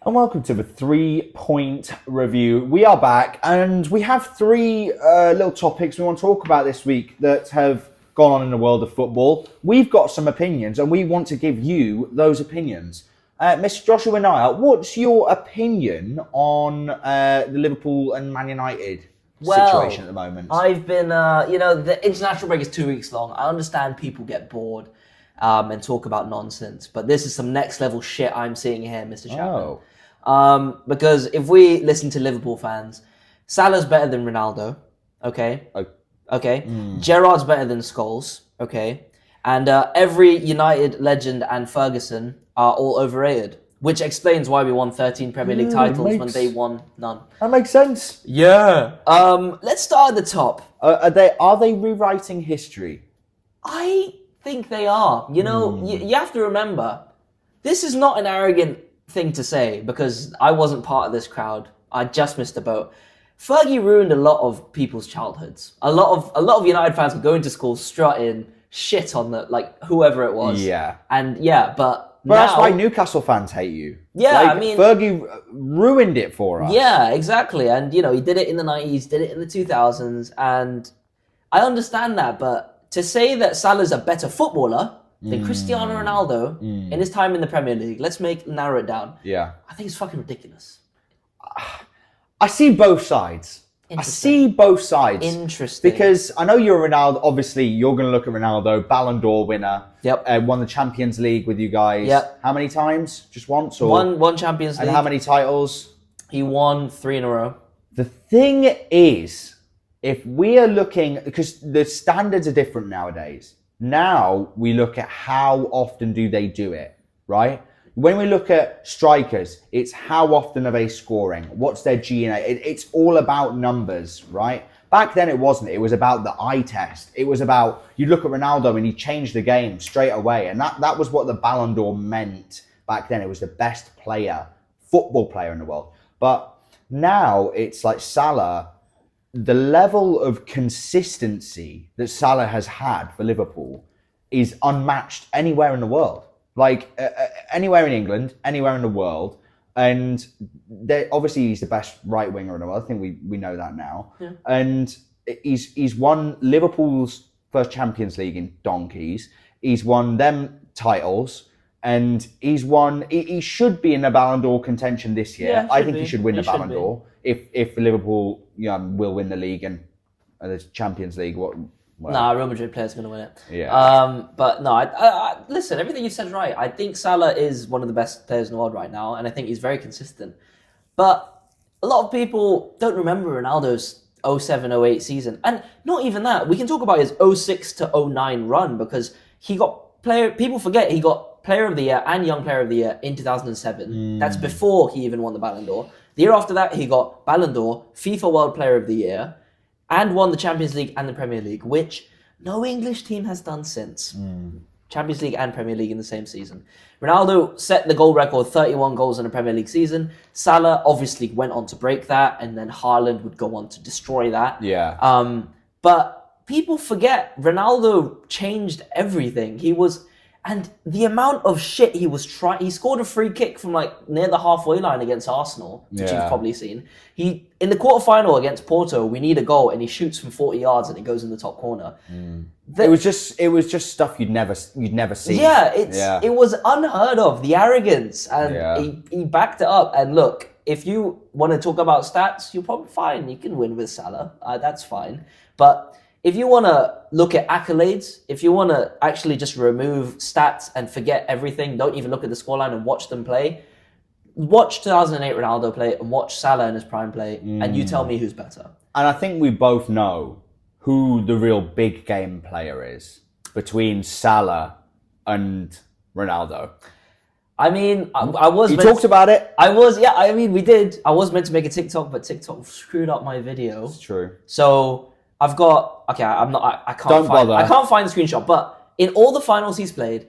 And welcome to the 3-point review. We are back and we have three little topics we want to talk about this week that have gone on in the world of football. We've got some opinions and we want to give you those opinions. Mr. Joshua Nile, what's your opinion on the Liverpool and Man United situation at the moment? I've been, the international break is 2 weeks long. I understand people get bored and talk about nonsense, but this is some next level shit I'm seeing here, Mr. Chapman. Because if we listen to Liverpool fans, Salah's better than Ronaldo, okay? Okay. Gerrard's better than Scholes, okay? And every United legend and Ferguson are all overrated, which explains why we won 13 Premier League titles when they won none. That makes sense. Yeah. Let's start at the top. Are they rewriting history? I think they are. You know, you have to remember, this is not an arrogant thing to say because I wasn't part of this crowd. I just missed the boat. Fergie ruined a lot of people's childhoods. A lot of United fans were going to school strutting shit on whoever it was. Yeah. And yeah, but now, that's why Newcastle fans hate you. Yeah, Fergie ruined it for us. Yeah, exactly. And he did it in the 90s, did it in the 2000s, and I understand that, but to say that Salah's a better footballer than Cristiano Ronaldo in his time in the Premier League, let's narrow it down. Yeah. I think it's fucking ridiculous. I see both sides. Interesting. Because I know you're Ronaldo. Obviously, you're going to look at Ronaldo, Ballon d'Or winner. Yep. Won the Champions League with you guys. Yep. How many times? Just once? Or one Champions League. And how many titles? He won 3 in a row. The thing is, if we are looking, because the standards are different nowadays. Now we look at how often do they do it, right? When we look at strikers, it's how often are they scoring? What's their GNA? It's all about numbers, right? Back then it wasn't. It was about the eye test. It was about, you look at Ronaldo and he changed the game straight away. And that was what the Ballon d'Or meant back then. It was the best football player in the world. But now it's like Salah, the level of consistency that Salah has had for Liverpool is unmatched anywhere in the world. Anywhere in England, anywhere in the world. And obviously he's the best right winger in the world. I think we know that now. Yeah. And he's won Liverpool's first Champions League in donkeys. He's won them titles. And he should be in the Ballon d'Or contention this year. Yeah, I think he should win the Ballon d'Or if Liverpool will win the league and the Champions League. Real Madrid player's going to win it. Yeah. But no, I listen, everything you said is right. I think Salah is one of the best players in the world right now, and I think he's very consistent. But a lot of people don't remember Ronaldo's 07-08 season. And not even that. We can talk about his 06 to 09 run because people forget he got Player of the Year and Young Player of the Year in 2007. That's before he even won the Ballon d'Or. The year after that, he got Ballon d'Or, FIFA World Player of the Year, and won the Champions League and the Premier League, which no English team has done since. Champions League and Premier League in the same season. Ronaldo set the goal record, 31 goals in a Premier League season. Salah obviously went on to break that, and then Haaland would go on to destroy that. Yeah. But people forget, Ronaldo changed everything. And the amount of shit he was trying... He scored a free kick from near the halfway line against Arsenal, which you've probably seen. In the quarterfinal against Porto, we need a goal, and he shoots from 40 yards and it goes in the top corner. It was just stuff you'd never see. Yeah, it was unheard of, the arrogance, and he backed it up. And look, if you want to talk about stats, you're probably fine. You can win with Salah. That's fine. But if you want to look at accolades, if you want to actually just remove stats and forget everything, don't even look at the scoreline and watch them play, watch 2008 Ronaldo play and watch Salah in his prime play, and you tell me who's better. And I think we both know who the real big game player is between Salah and Ronaldo. I mean, I was... You talked about it? We did. I was meant to make a TikTok, but TikTok screwed up my video. It's true. So I've got... Okay, I can't find the screenshot, but in all the finals he's played,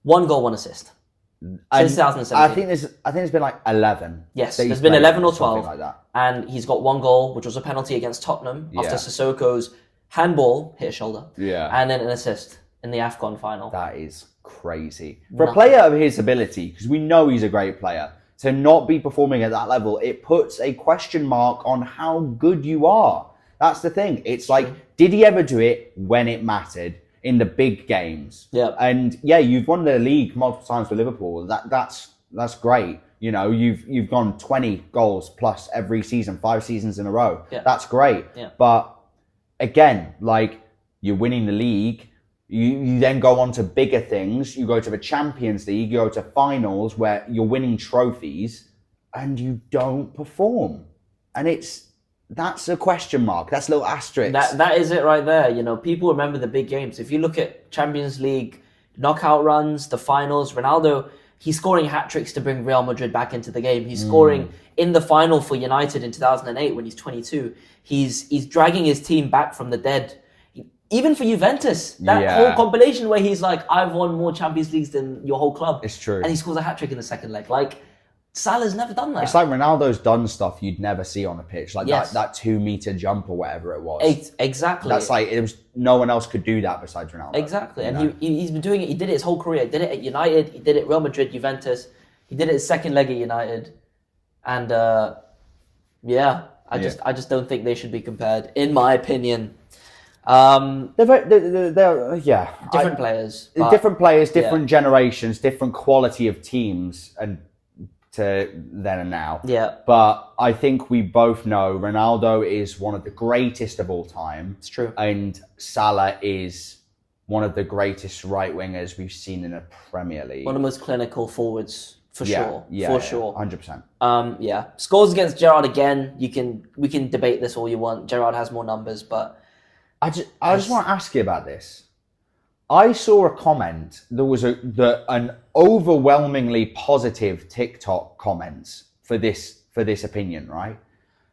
1 goal, 1 assist. Since 2017. I think there's been 11. Yes, there's been 11 or 12. Like that. And he's got 1 goal, which was a penalty against Tottenham after Sissoko's handball hit his shoulder. Yeah. And then an assist in the AFCON final. That is crazy. For a player of his ability, because we know he's a great player, to not be performing at that level, it puts a question mark on how good you are. That's the thing. It's like, did he ever do it when it mattered in the big games? Yeah. And yeah, you've won the league multiple times for Liverpool. That's great. You know, you've gone 20 goals plus every season, 5 seasons in a row. Yeah. That's great. Yeah. But again, like, you're winning the league. You then go on to bigger things. You go to the Champions League. You go to finals where you're winning trophies, and you don't perform. And that's a question mark. That's a little asterisk. That is it right there. You know, people remember the big games. If you look at Champions League knockout runs, the finals, Ronaldo, he's scoring hat tricks to bring Real Madrid back into the game. He's scoring in the final for United in 2008 when he's 22. He's dragging his team back from the dead. Even for Juventus, that whole compilation where he's like, I've won more Champions Leagues than your whole club. It's true. And he scores a hat trick in the second leg. Like, Salah's never done that. It's like Ronaldo's done stuff you'd never see on a pitch, like that 2-meter jump or whatever it was. Exactly. That's like, it was, no one else could do that besides Ronaldo. Exactly. And he's been doing it. He did it his whole career. He did it at United. He did it at Real Madrid, Juventus. He did it his second leg at United. And I just don't think they should be compared, in my opinion. Different players. Different players, different generations, different quality of teams, and to then and now. Yeah. But I think we both know Ronaldo is one of the greatest of all time. It's true. And Salah is one of the greatest right wingers we've seen in the Premier League. One of the most clinical forwards, for sure. Yeah, sure. 100%. Scores against Gerrard again. We can debate this all you want. Gerrard has more numbers, but I just want to ask you about this. I saw a comment. There was an overwhelmingly positive TikTok comments for this opinion, right?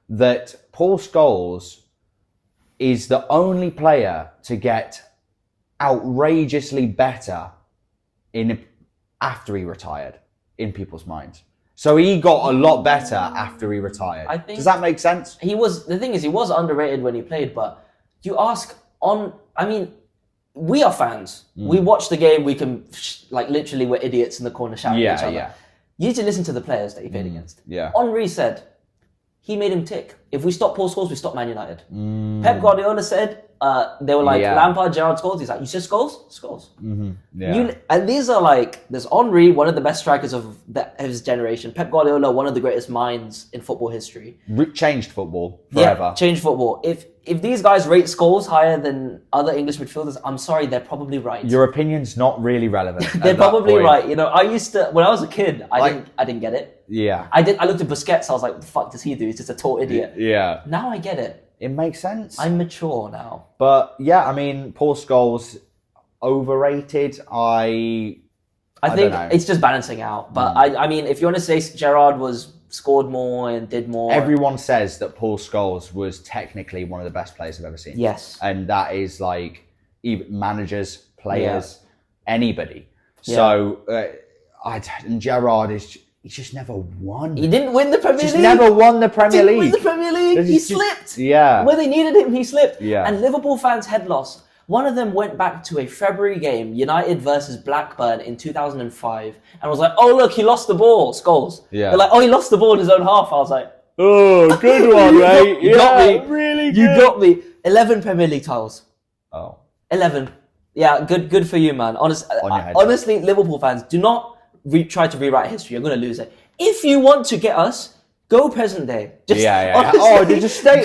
That Paul Scholes is the only player to get outrageously better after he retired in people's minds. So he got a lot better after he retired. I think, does that make sense? The thing is, he was underrated when he played, but you ask we are fans. We watch the game. We can, literally, we're idiots in the corner shouting at each other. Yeah. You need to listen to the players that he played against. Yeah. Henry said he made him tick. If we stop Paul Scholes, we stop Man United. Pep Guardiola said, they were like, Lampard, Gerrard, Scholes. He's like, you said Scholes? Scholes. Mm-hmm. Yeah. And these are like, there's Henry, one of the best strikers of his generation. Pep Guardiola, one of the greatest minds in football history. Changed football forever. Yeah, changed football. If these guys rate Scholes higher than other English midfielders, I'm sorry, they're probably right. Your opinion's not really relevant. They're probably right. You know, I used to, when I was a kid, I didn't get it. Yeah. I looked at Busquets, I was like, what the fuck does he do? He's just a tall idiot. Yeah. Now I get it. It makes sense. I'm mature now. But yeah, I mean, Paul Scholes, overrated. I think it's just balancing out. But I mean, if you want to say Gerrard scored more and did more. Everyone says that Paul Scholes was technically one of the best players I've ever seen. Yes. And that is like even managers, players, anybody. So, and Gerrard he's just never won. He didn't win the Premier League. Never won the Premier League. Didn't win the Premier League. He slipped. Yeah. Where they needed him, he slipped. Yeah. And Liverpool fans head lost. One of them went back to a February game, United versus Blackburn in 2005, and was like, oh, look, he lost the ball, Scholes. Yeah. They're like, oh, he lost the ball in his own half. I was like, oh, good one, mate. You got me. Really good. You got me. 11 Premier League titles. Oh. 11. Yeah, good for you, man. Honestly, Liverpool fans, do not try to rewrite history. You're going to lose it. If you want to get us, go present day. Just, honestly, just stay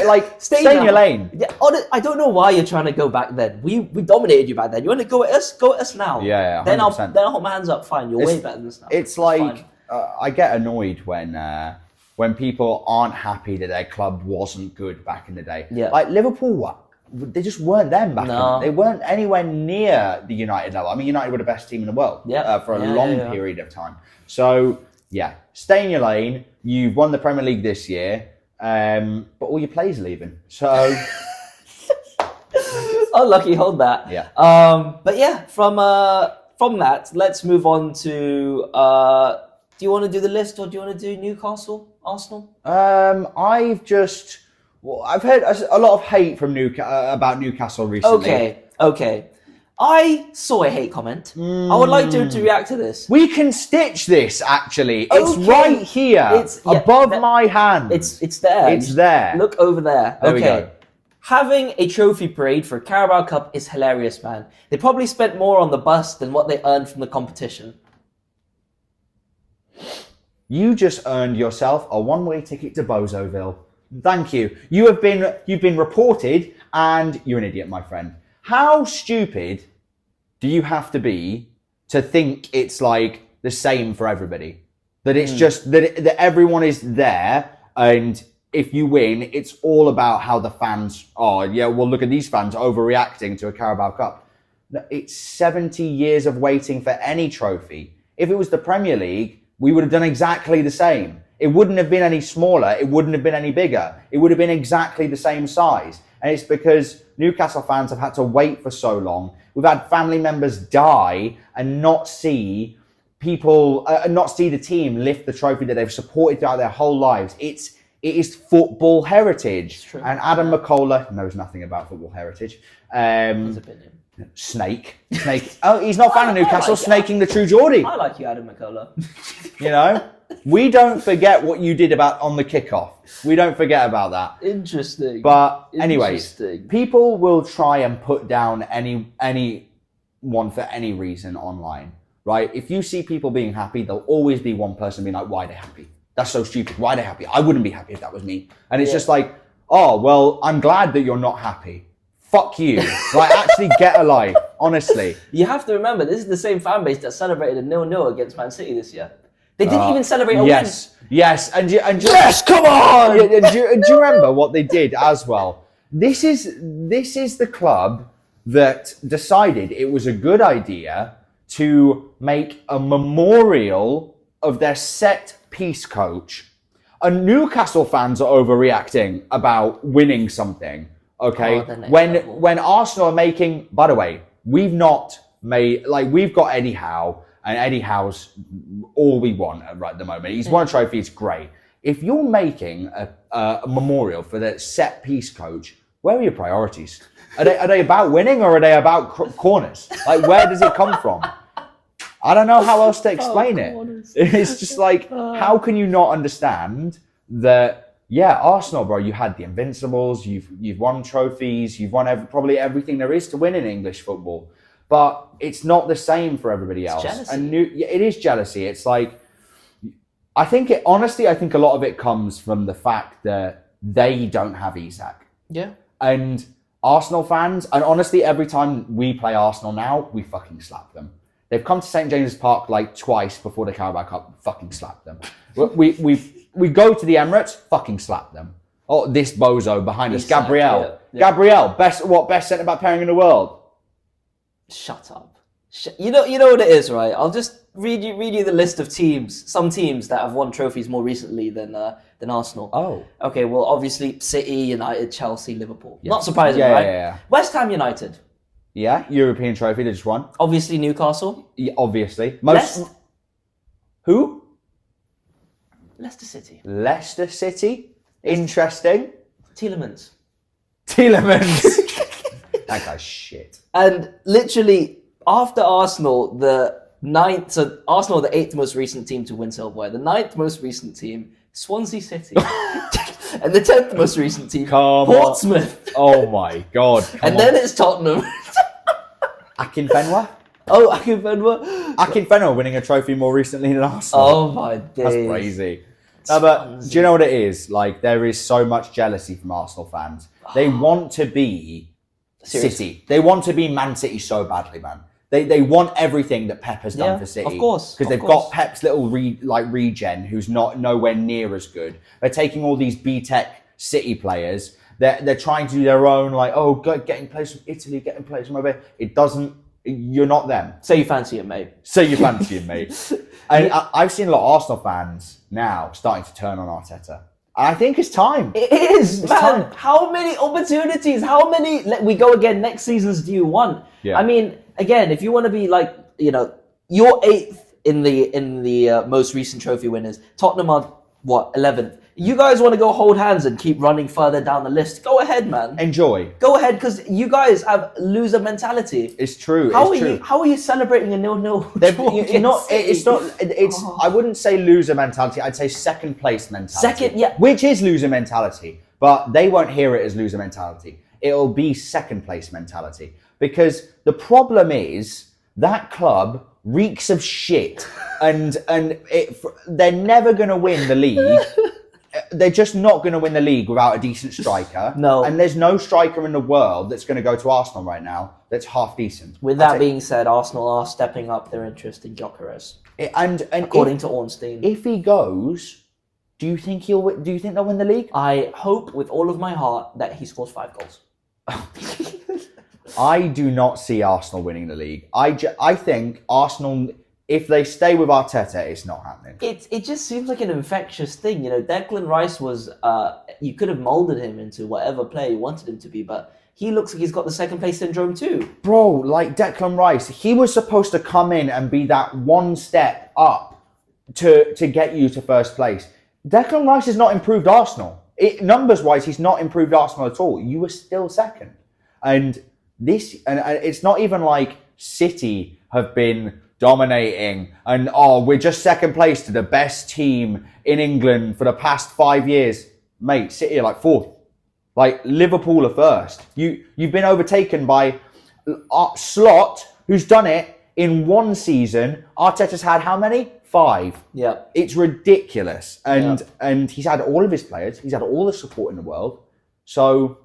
in your lane. Yeah, I don't know why you're trying to go back then. We dominated you back then. You want to go at us? Go at us now. Yeah, 100%. Then I'll hold my hands up. Fine, you're way better than us now. It's like I get annoyed when people aren't happy that their club wasn't good back in the day. Yeah. Like Liverpool, they just weren't them back then. They weren't anywhere near the United level. I mean, United were the best team in the world for a long period of time. So, yeah, stay in your lane. You've won the Premier League this year, but all your players are leaving. So, lucky, hold that. Yeah. But yeah, from that, let's move on to. Do you want to do the list, or do you want to do Newcastle, Arsenal? I've heard a lot of hate from about Newcastle recently. Okay. I saw a hate comment. I would like to react to this. We can stitch this, actually. It's Okay. right here, above my hand. It's there. It's there. Look over there. There okay. we go. Having a trophy parade for Carabao Cup is hilarious, man. They probably spent more on the bus than what they earned from the competition. You just earned yourself a one-way ticket to Bozoville. Thank you. You've been reported, and you're an idiot, my friend. How stupid do you have to be to think it's like the same for everybody? That it's just that everyone is there, and if you win, it's all about how the fans are. Yeah, well, look at these fans overreacting to a Carabao Cup. It's 70 years of waiting for any trophy. If it was the Premier League, we would have done exactly the same. It wouldn't have been any smaller. It wouldn't have been any bigger. It would have been exactly the same size. And it's because Newcastle fans have had to wait for so long. We've had family members die and not see people, not see the team lift the trophy that they've supported throughout their whole lives. It is football heritage. And Adam McCullough knows nothing about football heritage. His opinion. Snake. Oh, he's not a fan of Newcastle, snaking the true Geordie. I like you, Adam McCullough. You know? We don't forget what you did on the kickoff. We don't forget about that. Interesting. But anyways, people will try and put down anyone for any reason online, right? If you see people being happy, there'll always be one person being like, why are they happy? That's so stupid. Why are they happy? I wouldn't be happy if that was me. And it's just like, oh, well, I'm glad that you're not happy. Fuck you. Like, actually get a life, honestly. You have to remember, this is the same fan base that celebrated a 0-0 against Man City this year. They didn't even celebrate a win. Yes, and yes, come on! And do you remember what they did as well? This is the club that decided it was a good idea to make a memorial of their set piece coach. And Newcastle fans are overreacting about winning something. Okay, when Arsenal are making, by the way, we've got Eddie Howe, and Eddie Howe's all we want right at the moment. He's won a trophy, it's great. If you're making a memorial for the set piece coach, where are your priorities? Are they about winning, or are they about corners? Like, where does it come from? I don't know how else to explain it. It's just like, how can you not understand that? Yeah, Arsenal, bro, you had the Invincibles, you've won trophies, you've won probably everything there is to win in English football. But it's not the same for everybody else. Jealousy. And it is jealousy. It's like, I think a lot of it comes from the fact that they don't have Isak. Yeah. And Arsenal fans, and honestly, every time we play Arsenal now, we fucking slap them. They've come to St. James's Park like twice before the Carabao Cup, fucking slap them. We go to the Emirates, fucking slap them. Oh, this bozo behind us, Gabriel. Yeah. Gabriel, best centre-back pairing in the world. Shut up. You know what it is, right? I'll just read you the list of some teams that have won trophies more recently than Arsenal. Oh. Okay, well, obviously City, United, Chelsea, Liverpool. Yeah. Not surprising, right? Yeah. West Ham United. Yeah, European trophy they just won. Obviously Newcastle. Yeah, obviously. Who? Leicester City. Leicester City. Interesting. Tielemans. That guy's shit. And literally, after Arsenal, Arsenal are the 8th most recent team to win silverware. The 9th most recent team, Swansea City. And the 10th most recent team, Portsmouth. Oh my God. Then it's Tottenham. Akinfenwa? Oh, Akinfenwa. Akinfenwa winning a trophy more recently than Arsenal. Oh my days. That's crazy. No, but do you know what it is? Like, there is so much jealousy from Arsenal fans. They want to be City. They want to be Man City so badly, man. They want everything that Pep has done for City. Of course. Because they've got Pep's little regen who's nowhere near as good. They're taking all these B-Tech City players. They're trying to do their own, getting players from Italy, getting players from over here. It doesn't, you're not them. Say you fancy it, mate. And I've seen a lot of Arsenal fans now starting to turn on Arteta. I think it's time. It is, it's man. time. How many opportunities? How many? We go again next seasons. Do you want? Yeah. I mean, again, if you want to be you're 8th in the most recent trophy winners. Tottenham are 11th. You guys want to go hold hands and keep running further down the list? Go ahead, man. Enjoy. Go ahead, because you guys have loser mentality. It's true. How are you celebrating a 0-0? I wouldn't say loser mentality. I'd say second place mentality. Second, yeah. Which is loser mentality, but they won't hear it as loser mentality. It'll be second place mentality, because the problem is that club reeks of shit, and they're never going to win the league. They're just not going to win the league without a decent striker. No. And there's no striker in the world that's going to go to Arsenal right now that's half decent. With that being said, Arsenal are stepping up their interest in Gyökeres. And according to Ornstein. If he goes, do you think they'll win the league? I hope with all of my heart that he scores 5 goals. I do not see Arsenal winning the league. I think Arsenal, if they stay with Arteta, it's not happening. It just seems like an infectious thing. You know, Declan Rice was, you could have molded him into whatever player you wanted him to be, but he looks like he's got the second place syndrome too. Bro, like Declan Rice, he was supposed to come in and be that one step up to get you to first place. Declan Rice has not improved Arsenal. Numbers-wise, he's not improved Arsenal at all. You were still second. And it's not even like City have been dominating and we're just second place to the best team in England for the past 5 years. Mate, City are like fourth. Like Liverpool are first. You've been overtaken by Slot, who's done it in one season. Arteta's had how many? 5. Yeah. It's ridiculous. And he's had all of his players. He's had all the support in the world. So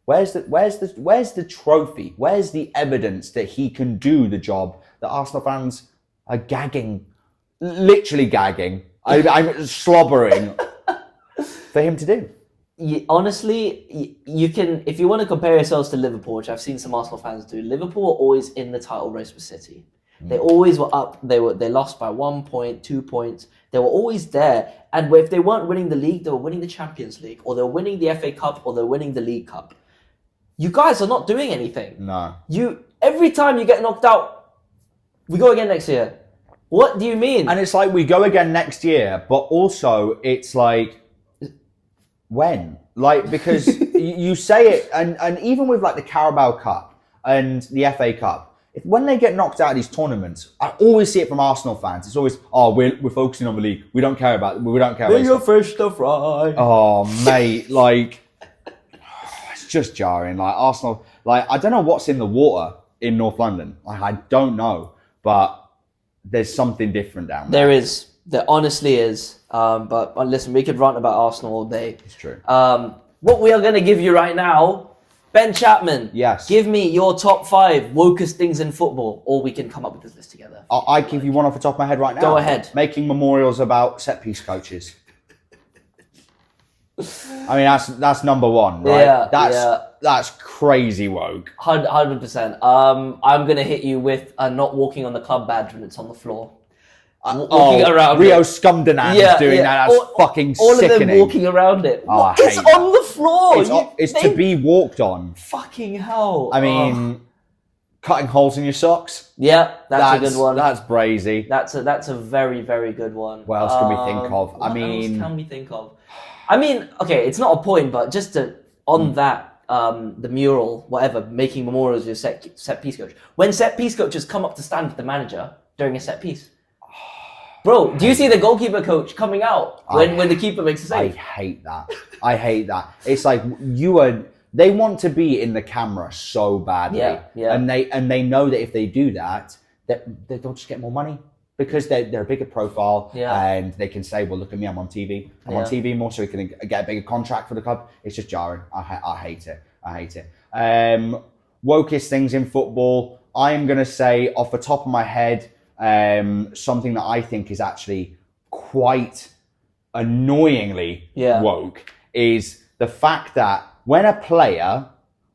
where's the trophy? Where's the evidence that he can do the job that Arsenal fans are gagging, literally gagging? I'm slobbering for him to do. Honestly, you can, if you want to compare yourselves to Liverpool, which I've seen some Arsenal fans do. Liverpool were always in the title race with City. They always were up. They lost by 1 point, 2 points. They were always there. And if they weren't winning the league, they were winning the Champions League, or they were winning the FA Cup, or they're winning the League Cup. You guys are not doing anything. No. Every time you get knocked out, we go again next year. What do you mean? And it's like we go again next year, but also it's like, when? Like, because you say it, and even with like the Carabao Cup and the FA Cup, when they get knocked out of these tournaments, I always see it from Arsenal fans. It's always, we're focusing on the league. We don't care about your fish to fry. Oh, mate, like, it's just jarring. Like Arsenal, like I don't know what's in the water in North London. Like I don't know, but there's something different down there. There honestly is. But listen, we could rant about Arsenal all day. It's true. What we are going to give you right now, Ben Chapman. Yes. Give me your top 5 wokest things in football, or we can come up with this list together. I give you one off the top of my head right now. Go ahead. Making memorials about set piece coaches. I mean, that's number 1, right? Yeah, that's crazy woke. 100%. I'm going to hit you with not walking on the club badge when it's on the floor. Walking around Rio Scumdenand doing that. That's fucking all sickening. All of them walking around it. It's on the floor. It's to be walked on. Fucking hell. I mean, cutting holes in your socks. Yeah, that's a good one. That's brazy. That's a very, very good one. What else can we think of? What else can we think of? I mean, okay, it's not a point, but just that, the mural, whatever, making memorials of your set piece coach. When set piece coaches come up to stand with the manager during a set piece. Bro, do you see the goalkeeper coach coming out when the keeper makes a save? I hate that. It's like they want to be in the camera so badly. Yeah. And they know that if they do that they'll just get more money because they're a bigger profile and they can say, well, look at me, I'm on TV. I'm on TV more so we can get a bigger contract for the club. It's just jarring. I hate it. Wokest things in football. I am going to say off the top of my head, something that I think is actually quite annoyingly woke is the fact that when a player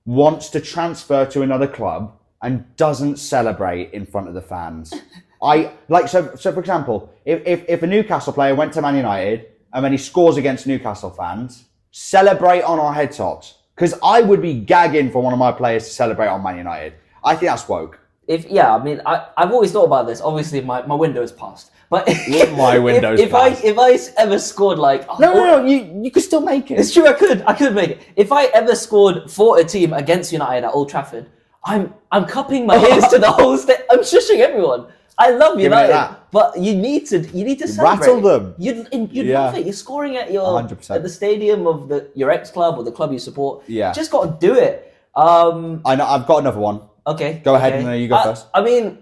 wants to transfer to another club and doesn't celebrate in front of the fans. So for example, if a Newcastle player went to Man United and then he scores against Newcastle fans, celebrate on our head tops. Because I would be gagging for one of my players to celebrate on Man United. I think that's woke. I've always thought about this. Obviously, my window is passed. But My window's if I ever scored like No, you could still make it. it's true, I could make it. If I ever scored for a team against United at Old Trafford, I'm cupping my ears to the whole state. I'm shushing everyone. I love United, but you need to celebrate. Rattle them. You'd love it. You're scoring at your 100%. at the stadium of your ex club or the club you support. Yeah. Just got to do it. I know. I've got another one. Okay. Go ahead, and you go first. I mean,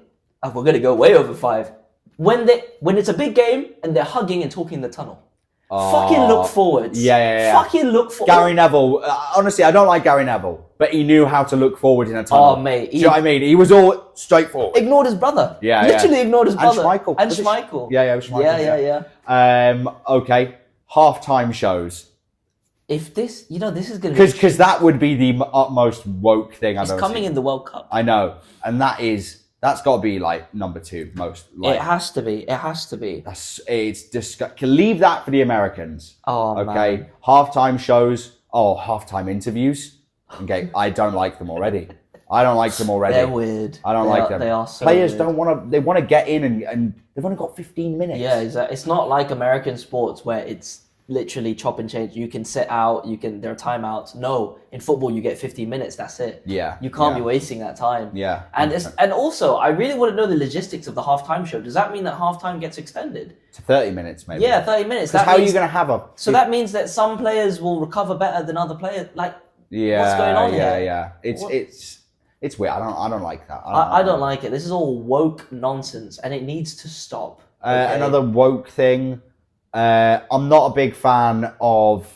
we're gonna go way over 5. When it's a big game and they're hugging and talking in the tunnel. Fucking look forwards. Yeah. Fucking look forward. Gary Neville. Honestly, I don't like Gary Neville, but he knew how to look forward in a tunnel. Oh, mate. Do you know what I mean? He was all straightforward. Ignored his brother. Yeah, Literally ignored his brother. And Schmeichel. Yeah, Schmeichel. Yeah. Okay. Halftime shows. If this, this is going to be... Because that would be the utmost woke thing I've ever seen. It's coming in the World Cup. I know. And that's got to be like number 2 most. Like, it has to be. It's disgusting. Leave that for the Americans. Oh, okay. Man. Halftime shows. Halftime interviews. Okay. I don't like them already. They're weird. I don't like them. They are so Players weird. they want to get in and they've only got 15 minutes. Yeah, exactly. It's not like American sports where it's literally chop and change. You can sit out, there are timeouts. No, in football you get 15 minutes, that's it. Yeah. You can't be wasting that time. Yeah. And also I really want to know the logistics of the halftime show. Does that mean that halftime gets extended? To 30 minutes maybe. Yeah, 30 minutes. How are you going to have a... So that means that some players will recover better than other players. Like, yeah, what's going on here? Yeah. It's weird. I don't like that. I don't like it. This is all woke nonsense and it needs to stop. Okay? Another woke thing. I'm not a big fan of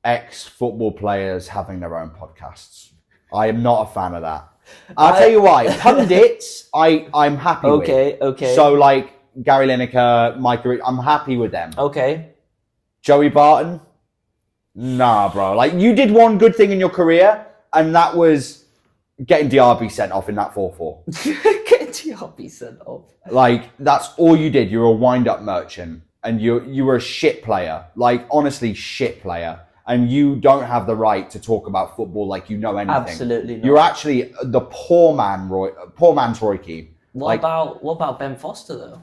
ex-football players having their own podcasts. I am not a fan of that. I'll tell you why. Pundits, I'm happy with. Okay. So like Gary Lineker, Mike, I'm happy with them. Okay. Joey Barton? Nah, bro. Like you did one good thing in your career and that was getting Diaby sent off in that 4-4. Getting Diaby sent off. Like that's all you did. You were a wind-up merchant. And you were a shit player, like honestly shit player, and you don't have the right to talk about football like you know anything. Absolutely not. You're actually the poor man's Roy Keane. What about Ben Foster though?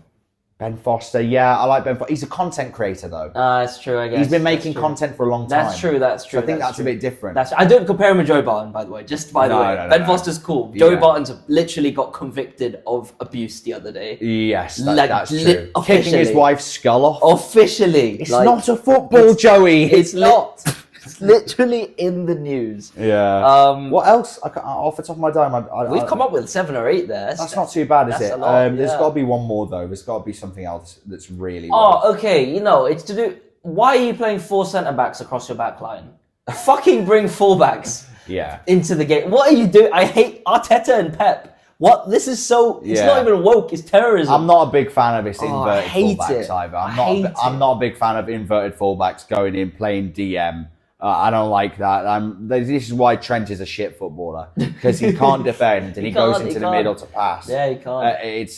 Ben Foster, yeah, I like Ben Foster. He's a content creator though. That's true, I guess. He's been making content for a long time. That's true. So I think that's a bit different. I don't compare him with Joey Barton, by the way. Just by the way, Ben Foster's cool. Joey Barton's literally got convicted of abuse the other day. Yes, that's true. Officially. Kicking his wife's skull off. Officially. It's not a football, Joey. It's not. It's literally in the news. Yeah. What else? Off the top of my dome, we've come up with 7 or 8 there. That's not too bad, is it? A lot, There's got to be one more though. There's got to be something else that's really. Okay. It's to do. Why are you playing 4 centre backs across your back line? Fucking bring fullbacks. Yeah. Into the game. What are you doing? I hate Arteta and Pep. What? This is so... It's not even woke. It's terrorism. I'm not a big fan of this inverted fullbacks it. either. I'm not a big fan of inverted fullbacks going in, playing DM. I don't like that. This is why Trent is a shit footballer. Because he can't defend and he goes into the middle to pass. Yeah, he can't.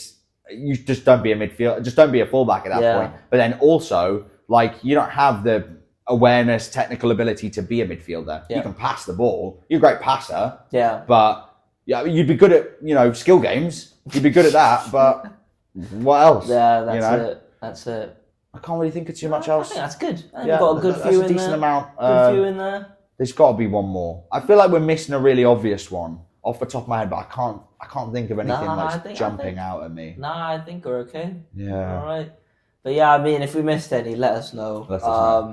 You just don't be a midfielder. Just don't be a fullback at that point. But then also, like, you don't have the awareness, technical ability to be a midfielder. Yeah. You can pass the ball. You're a great passer. Yeah. But... yeah, you'd be good at, skill games. You'd be good at that, but what else? Yeah, that's it. I can't really think of too much else. I think that's good. I think we've got a good few in there. That's a decent amount. Good few in there. There's got to be one more. I feel like we're missing a really obvious one off the top of my head, but I can't think of anything jumping out at me. Nah, I think we're okay. Yeah. All right. But yeah, I mean, if we missed any, let us know.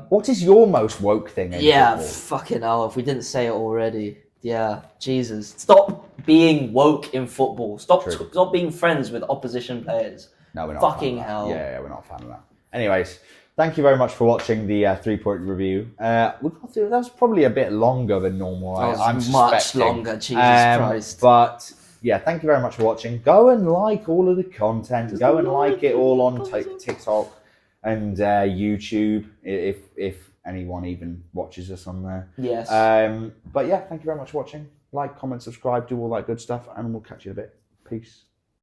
What is your most woke thing in football? Fucking hell, if we didn't say it already. Yeah, Jesus. Stop being woke in football. Stop being friends with opposition players. No, we're not. Fucking hell. Yeah, we're not a fan of that. Anyways, thank you very much for watching the 3-point review. That was probably a bit longer than normal. I'm much longer, Jesus Christ. But yeah, thank you very much for watching. Go and like all of the content. Go and like it all on TikTok and YouTube if anyone even watches us on there. Yes. But yeah, thank you very much for watching. Like, comment, subscribe, do all that good stuff, and we'll catch you in a bit. Peace.